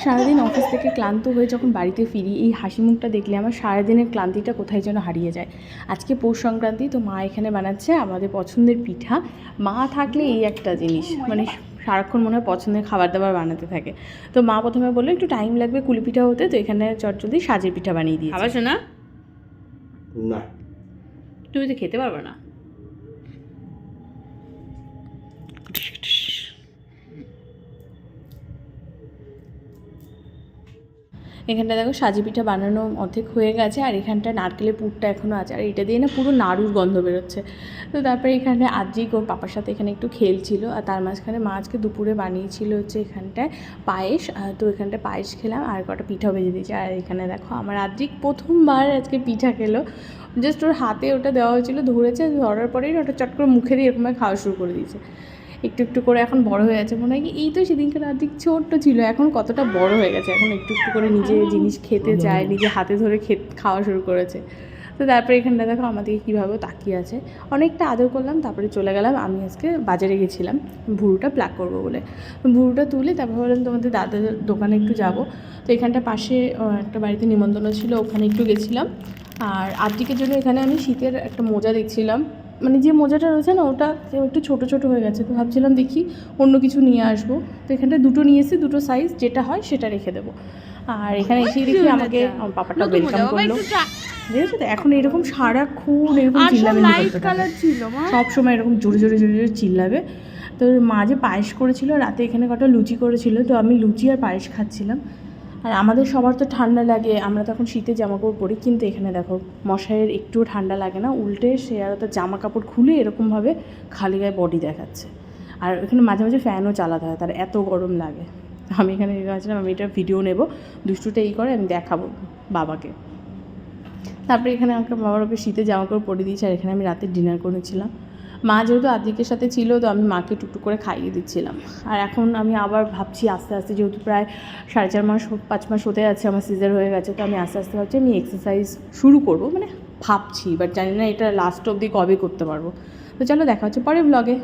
সারাদিন অফিস থেকে ক্লান্ত হয়ে যখন বাড়িতে ফিরি, এই হাসি মুখটা দেখলে আমার সারাদিনের ক্লান্তিটা কোথায় যেন হারিয়ে যায়। আজকে পৌষ সংক্রান্তি, তো মা এখানে বানাচ্ছে আমাদের পছন্দের পিঠা। মা থাকলে এই একটা জিনিস, মানে সারাক্ষণ মনে হয় পছন্দের খাবার দাবার বানাতে থাকে। তো মা প্রথমে বললো একটু টাইম লাগবে কুলি পিঠা হতে, তো এখানে চটচড়ি সাজের পিঠা বানিয়ে দিয়েছে। খাবার শোনা না, তুমি তো খেতে পারবে না। এখানটা দেখো সাজি পিঠা বানানো অর্ধেক হয়ে গেছে, আর এখানটা নারকেলের পুরটা এখনও আছে, আর এটা দিয়ে না পুরো নাড়ুর গন্ধ বেরোচ্ছে। তো তারপরে এখানে আদ্রিক ওর পাপার সাথে এখানে একটু খেলছিল, আর তার মাঝখানে মা আজকে দুপুরে বানিয়েছিল হচ্ছে এখানটায় পায়েস। তো এখানটায় পায়েস খেলাম আর কটা পিঠাও ভেজে দিয়েছে। আর এখানে দেখো আমার আদ্রিক প্রথমবার আজকে পিঠা খেলো। জাস্ট ওর হাতে ওটা দেওয়া হয়েছিল, ধরেছে, ধরার পরেই ওটা চট করে মুখে দিয়ে এরকম খাওয়া শুরু করে দিয়েছে। একটু একটু করে এখন বড় হয়ে যাচ্ছে, মনে হয় কি এই তো সেদিনকার আর্ধেক ছোট্ট ছিল, এখন কতটা বড় হয়ে গেছে, এখন একটু একটু করে নিজে জিনিস খেতে চায়, নিজে হাতে ধরে খাওয়া শুরু করেছে। তো তারপরে এখানটা দেখো আমাদেরকে কীভাবে তাকিয়ে আছে। অনেকটা আদর করলাম, তারপরে চলে গেলাম। আমি আজকে বাজারে গেছিলাম ভুরুটা প্লাক করবো বলে। ভুরুটা তুলে তারপর বললাম তোমাদের দাদার দোকানে একটু যাব। তো এখানটা পাশে একটা বাড়িতে নিমন্ত্রণ ছিল, ওখানে একটু গেছিলাম। আর আর্টিকের জন্য এখানে আমি শীতের একটা মোজা দেখছিলাম, মানে যে মোজাটা রয়েছে না ওটা একটু ছোটো ছোটো হয়ে গেছে, তো ভাবছিলাম দেখি অন্য কিছু নিয়ে আসবো। তো এখানটা দুটো নিয়ে এসে, দুটো সাইজ যেটা হয় সেটা রেখে দেবো। আর এখানে এসে দেখি আমাকে আমার পাপাটা ওয়েলকাম করলো। দেখেছো তো, এখন এরকম সারাক্ষণ এরকম চিল্লাবে, সব সময় এরকম জোরে জোরে জোরে জোরে চিল্লাবে। তো মা যে পায়েস করেছিল রাতে, এখানে কটা লুচি করেছিল, তো আমি লুচি আর পায়েস খাচ্ছিলাম। আর আমাদের সবার তো ঠান্ডা লাগে, আমরা তখন শীতে জামাকাপড় পরি, কিন্তু এখানে দেখো মশাইয়ের একটুও ঠান্ডা লাগে না, উল্টে সে আর তার জামা কাপড় খুলে এরকমভাবে খালি গায়ে বডি দেখাচ্ছে। আর এখানে মাঝে মাঝে ফ্যানও চালাতে হয়, তার এত গরম লাগে। আমি এখানে ভাবছিলাম আমি এটা ভিডিও নেব, দুষ্টুটা এই করে আমি দেখাবো বাবাকে। তারপরে এখানে আমাকে বাবার ওপরে শীতে জামা কাপড় পরে দিয়েছে, আর এখানে আমি রাতে ডিনার করেছিলাম। মা যেহেতু আদ্রিকের সাথে ছিল, তো আমি মাকে টুকটুক করে খাইয়ে দিচ্ছিলাম। আর এখন আমি আবার ভাবছি আস্তে আস্তে, যেহেতু প্রায় 4.5 মাস 5 মাস হতে যাচ্ছে আমার সিজার হয়ে গেছে, তো আমি আস্তে আস্তে ভাবছি আমি এক্সারসাইজ শুরু করবো, মানে ভাবছি, বাট জানি না এটা লাস্ট অবধি কবে করতে পারবো। তো চলো দেখা হচ্ছে পরের ব্লগে।